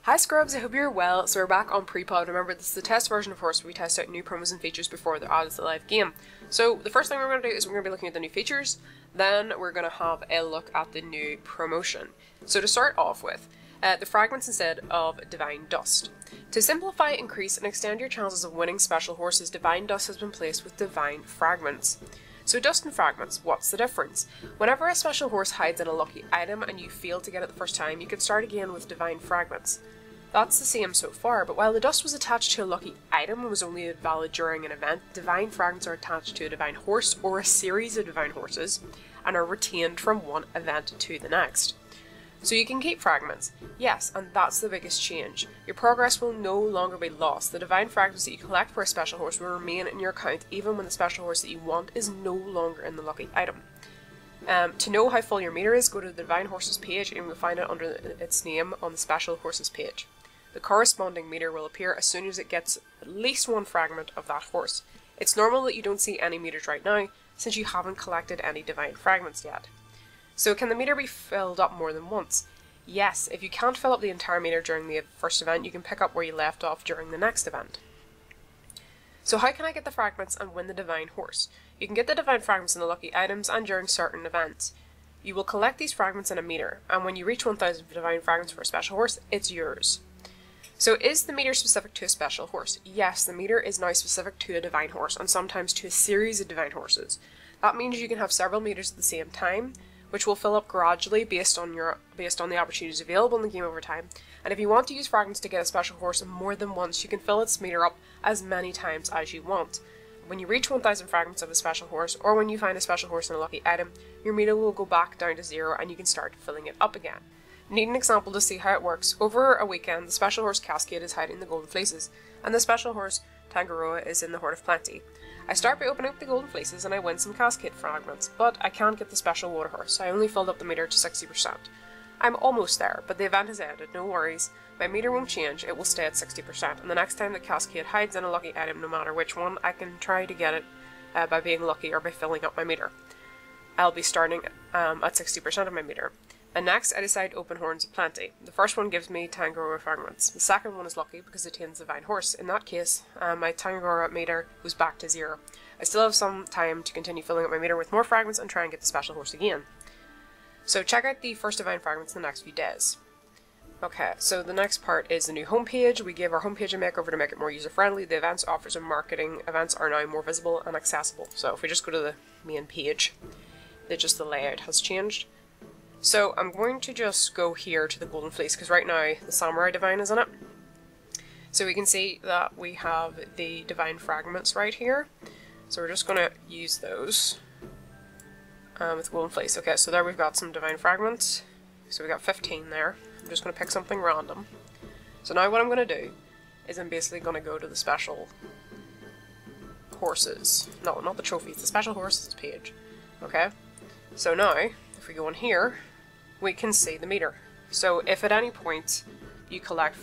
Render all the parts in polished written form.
Hi Scrubs, I hope you're well. So we're back on Prepod. Remember, this is the test version of Howrse where we test out new promos and features before they're added to the live game. So the first thing we're going to do is we're going to be looking at the new features, then we're going to have a look at the new promotion. So to start off with, the Fragments instead of Divine Dust. To simplify, increase and extend your chances of winning special horses, Divine Dust has been placed with Divine Fragments. So Dust and Fragments, what's the difference? Whenever a special horse hides in a lucky item and you fail to get it the first time, you can start again with Divine Fragments. That's the same so far, but while the dust was attached to a lucky item and was only valid during an event, Divine Fragments are attached to a Divine Horse or a series of Divine Horses and are retained from one event to the next. So you can keep Fragments, yes, and that's the biggest change. Your progress will no longer be lost. The Divine Fragments that you collect for a special horse will remain in your account even when the special horse that you want is no longer in the lucky item. To know how full your meter is, go to the Divine Horses page and you'll find it under its name on the Special Horses page. The corresponding meter will appear as soon as it gets at least one fragment of that horse. It's normal that you don't see any meters right now, since you haven't collected any Divine Fragments yet. So can the meter be filled up more than once? Yes, if you can't fill up the entire meter during the first event, you can pick up where you left off during the next event. So how can I get the Fragments and win the Divine Horse? You can get the Divine Fragments in the lucky items and during certain events. You will collect these fragments in a meter, and when you reach 1000 Divine Fragments for a special horse, it's yours. So is the meter specific to a special horse? Yes, the meter is now specific to a Divine Horse, and sometimes to a series of Divine Horses. That means you can have several meters at the same time, which will fill up gradually based on the opportunities available in the game over time. And if you want to use fragments to get a special horse more than once, you can fill its meter up as many times as you want. When you reach 1000 fragments of a special horse, or when you find a special horse in a lucky item, your meter will go back down to 0 and you can start filling it up again. Need an example to see how it works. Over a weekend, the special horse Cascade is hiding in the Golden Fleeces, and the special horse Tangaroa is in the Hoard of Plenty. I start by opening up the Golden Fleeces and I win some Cascade fragments, but I can't get the special water horse, so I only filled up the meter to 60%. I'm almost there, but the event has ended, no worries. My meter won't change, it will stay at 60%, and the next time that Cascade hides in a lucky item, no matter which one, I can try to get it by being lucky or by filling up my meter. I'll be starting at 60% of my meter. And next, I decide to open Horns of Plenty. The first one gives me Tangaroa fragments. The second one is lucky because it contains Divine Horse. In that case, my Tangaroa meter goes back to 0. I still have some time to continue filling up my meter with more fragments and try and get the special horse again. So check out the first Divine Fragments in the next few days. Okay, so the next part is the new homepage. We gave our homepage a makeover to make it more user-friendly. The events, offers, and marketing events are now more visible and accessible. So if we just go to the main page, the layout has changed. So I'm going to just go here to the Golden Fleece, because right now the Samurai Divine is in it. So we can see that we have the Divine Fragments right here. So we're just going to use those with Golden Fleece. Okay, so there we've got some Divine Fragments. So we got 15 there. I'm just going to pick something random. So now what I'm going to do is I'm basically going to go to the special horses. No, not the trophies, the special horses page. Okay, so now if we go in here, we can see the meter. So if at any point you collect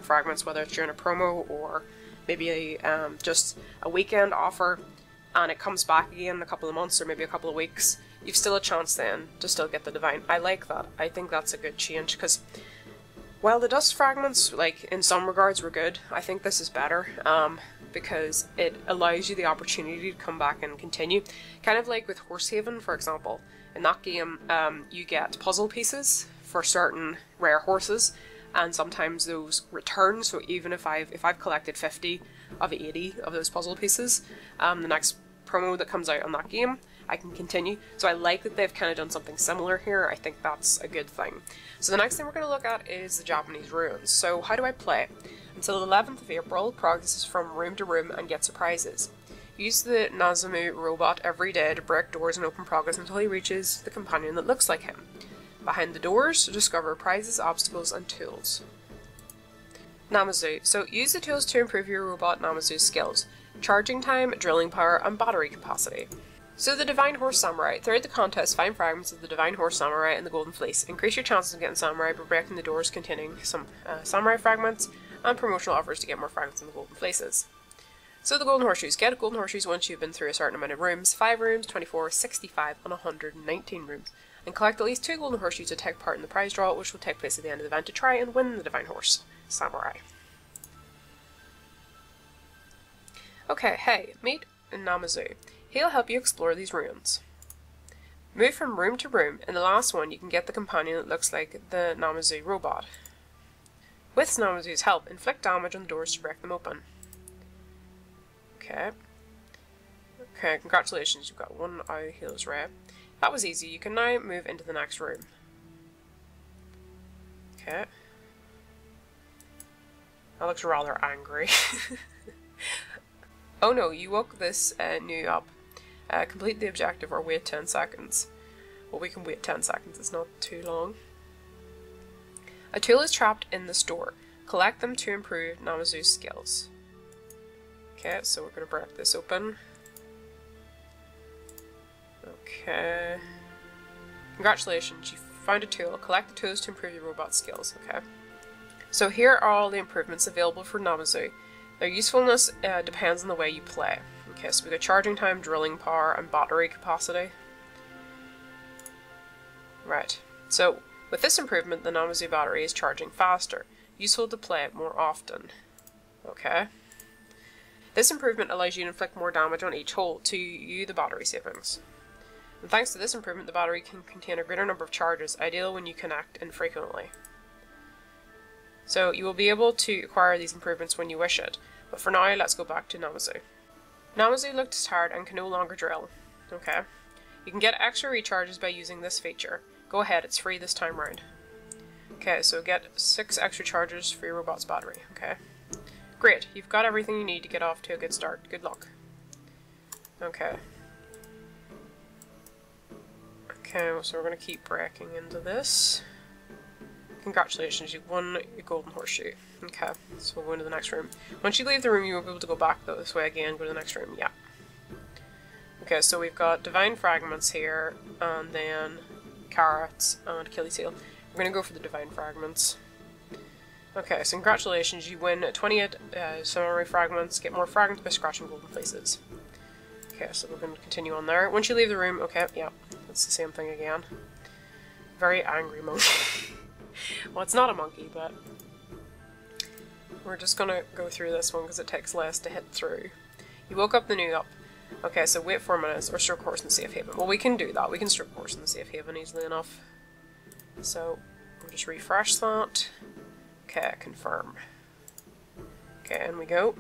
fragments, whether it's during a promo or maybe just a weekend offer, and it comes back again in a couple of months or maybe a couple of weeks, you've still a chance then to still get the Divine. I like that. I think that's a good change, because while the dust fragments, like, in some regards were good, I think this is better, because it allows you the opportunity to come back and continue. Kind of like with Horsehaven, for example. In that game, you get puzzle pieces for certain rare horses, and sometimes those return. So even if I've collected 50 of 80 of those puzzle pieces, the next promo that comes out on that game, I can continue. So I like that they've kind of done something similar here. I think that's a good thing. So the next thing we're going to look at is the Japanese runes. So how do I play? Until the 11th of April, progresses from room to room and get surprises. Use the Nazumu robot every day to break doors and open progress until he reaches the companion that looks like him. Behind the doors, discover prizes, obstacles, and tools. Namazu. So use the tools to improve your robot Namazu's skills. Charging time, drilling power, and battery capacity. So the Divine Horse Samurai. Throughout the contest, find fragments of the Divine Horse Samurai and the Golden Fleece. Increase your chances of getting Samurai by breaking the doors containing some Samurai fragments, and promotional offers to get more fragments in the Golden Fleeces. So the Golden Horseshoes. Get Golden Horseshoes once you've been through a certain amount of rooms. 5 rooms, 24, 65, and 119 rooms. And collect at least 2 Golden Horseshoes to take part in the prize draw, which will take place at the end of the event to try and win the Divine Horse. samurai. Okay, hey, meet Namazu. He'll help you explore these ruins. Move from room to room. In the last one, you can get the companion that looks like the Namazu robot. With Namazu's help, inflict damage on the doors to break them open. Okay. Okay, congratulations, you've got one eye heals ray. That was easy. You can now move into the next room. Okay. That looks rather angry. Oh no, you woke this new up. Complete the objective or wait 10 seconds. Well, we can wait 10 seconds, it's not too long. A tool is trapped in this door. Collect them to improve Namazu's skills. Okay, so we're going to break this open. Okay. Congratulations, you found a tool. Collect the tools to improve your robot's skills. Okay. So here are all the improvements available for Namazu. Their usefulness depends on the way you play. Okay, so we got charging time, drilling power, and battery capacity. Right. So with this improvement, the Namazu battery is charging faster. Useful to play it more often. Okay. This improvement allows you to inflict more damage on each hole to you the battery savings. And thanks to this improvement, the battery can contain a greater number of charges, ideal when you connect infrequently. So you will be able to acquire these improvements when you wish it, but for now let's go back to Namazu. Namazu looks tired and can no longer drill. Okay. You can get extra recharges by using this feature. Go ahead, it's free this time round. Okay, so get 6 extra charges for your robot's battery. Okay. Great, you've got everything you need to get off to a good start. Good luck. Okay. Okay, so we're going to keep breaking into this. Congratulations, you've won your golden horseshoe. Okay, so we'll go into the next room. Once you leave the room, you will be able to go back this way again, go to the next room. Yeah. Okay, so we've got divine fragments here, and then carrots and Achilles heel. We're going to go for the divine fragments. Okay, so congratulations, you win 28 summary fragments, get more fragments by scratching golden places. Okay, so we're going to continue on there. Once you leave the room, okay, yeah, it's the same thing again. Very angry monkey. Well, it's not a monkey, but we're just going to go through this one because it takes less to hit through. You woke up the new up. Okay, so wait 4 minutes or stroke course in the safe haven. Well, we can do that. We can stroke course in the safe haven easily enough. So we'll just refresh that. Okay, confirm. Okay, and we go.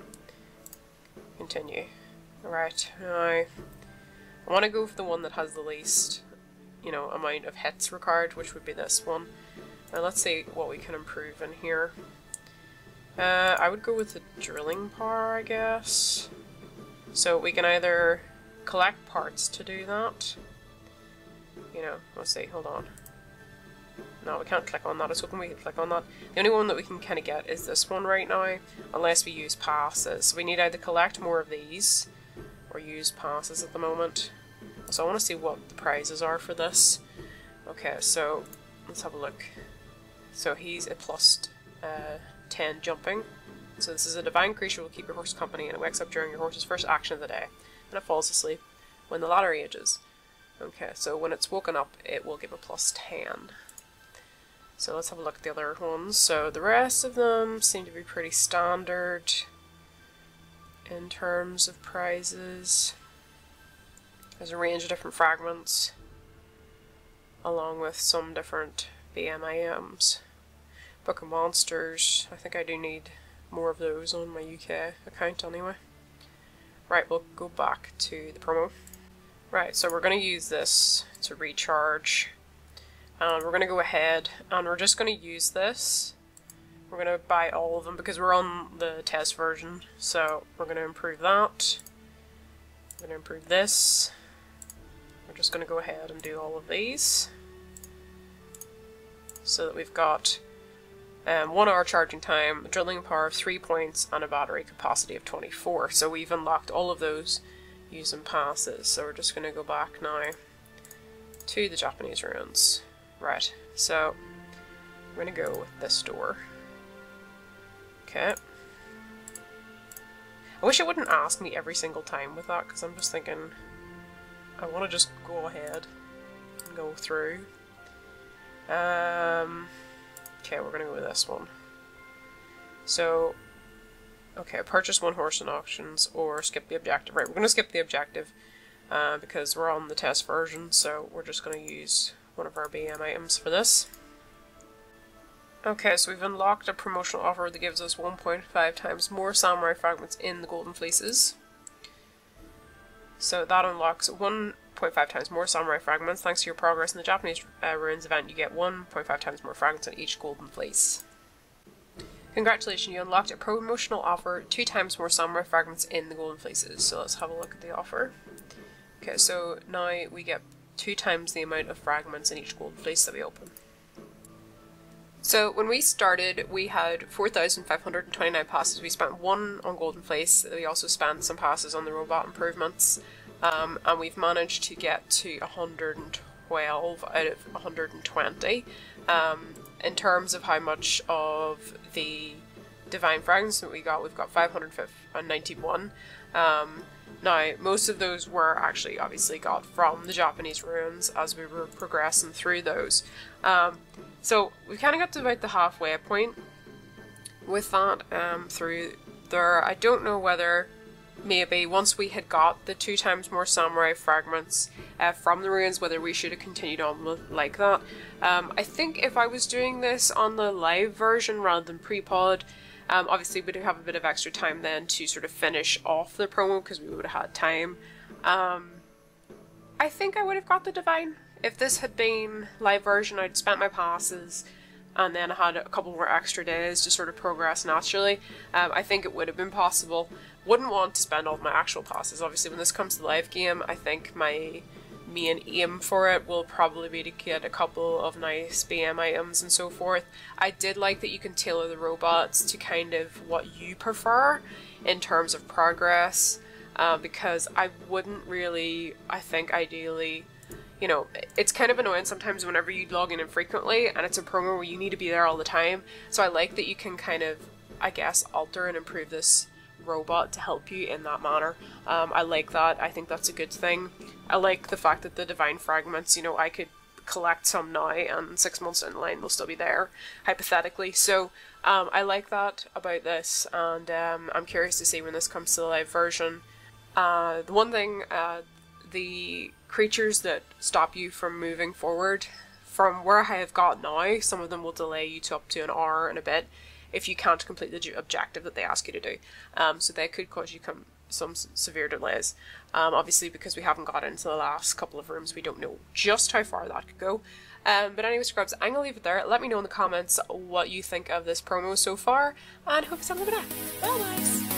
Continue. Alright, now I want to go for the one that has the least, you know, amount of hits required, which would be this one. Now let's see what we can improve in here. I would go with the drilling power, I guess. So we can either collect parts to do that. You know, let's see, hold on. No, we can't click on that. I was hoping we could click on that. The only one that we can kind of get is this one right now, unless we use passes. So we need either collect more of these, or use passes at the moment. So I want to see what the prizes are for this. Okay, so let's have a look. So he's a plus 10 jumping. So this is a divine creature will keep your horse company, and it wakes up during your horse's first action of the day, and it falls asleep when the latter ages. Okay, so when it's woken up, it will give a plus 10. So let's have a look at the other ones. So the rest of them seem to be pretty standard in terms of prizes. There's a range of different fragments, along with some different BMIMs. Book of Monsters, I think I do need more of those on my UK account anyway. Right, we'll go back to the promo. Right, so we're going to use this to recharge. And we're going to go ahead and we're just going to use this. We're going to buy all of them because we're on the test version. So we're going to improve that. We're going to improve this. We're just going to go ahead and do all of these. So that we've got 1 hour charging time, a drilling power of 3 points, and a battery capacity of 24. So we've unlocked all of those using passes. So we're just going to go back now to the Japanese ruins. Right, so we're going to go with this door. Okay. I wish it wouldn't ask me every single time with that, because I'm just thinking I want to just go ahead and go through. Okay, we're going to go with this one. So, okay, purchase 1 horse in auctions or skip the objective. Right, we're going to skip the objective because we're on the test version, so we're just going to use one of our BM items for this. Okay, so we've unlocked a promotional offer that gives us 1.5 times more samurai fragments in the golden fleeces. So that unlocks 1.5 times more samurai fragments. Thanks to your progress in the Japanese ruins event, you get 1.5 times more fragments in each golden fleece. Congratulations, you unlocked a promotional offer, 2 times more samurai fragments in the golden fleeces. So let's have a look at the offer. Okay, so now we get 2 times the amount of fragments in each golden fleece that we open. So when we started, we had 4,529 passes. We spent 1 on golden fleece. We also spent some passes on the robot improvements, and we've managed to get to 112 out of 120. In terms of how much of the divine fragments that we got, we've got 591. Now, most of those were actually obviously got from the Japanese ruins as we were progressing through those. So we kind of got to about the halfway point with that through there. I don't know whether maybe once we had got the 2 times more samurai fragments from the ruins, whether we should have continued on with like that. I think if I was doing this on the live version rather than pre-pod, obviously we do have a bit of extra time then to sort of finish off the promo because we would have had time. I think I would have got the divine. If this had been live version, I'd spent my passes and then I had a couple more extra days to sort of progress naturally. I think it would have been possible. Wouldn't want to spend all of my actual passes. Obviously when this comes to the live game, I think my main aim for it will probably be to get a couple of nice BM items and so forth. I did like that you can tailor the robots to kind of what you prefer in terms of progress, because I wouldn't really, I think ideally, you know, it's kind of annoying sometimes whenever you log in infrequently and it's a promo where you need to be there all the time. So I like that you can kind of, I guess, alter and improve this robot to help you in that manner. I like that. I think that's a good thing. I like the fact that the divine fragments, you know, I could collect some now and 6 months down the line they'll still be there, hypothetically. So I like that about this, and I'm curious to see when this comes to the live version. The one thing, the creatures that stop you from moving forward, from where I have got now, some of them will delay you to up to an hour and a bit if you can't complete the objective that they ask you to do. So they could cause you some severe delays. Obviously, because we haven't got into the last couple of rooms, we don't know just how far that could go. But anyway, scrubs, I'm going to leave it there. Let me know in the comments what you think of this promo so far, and hope you have a good day. Bye, guys!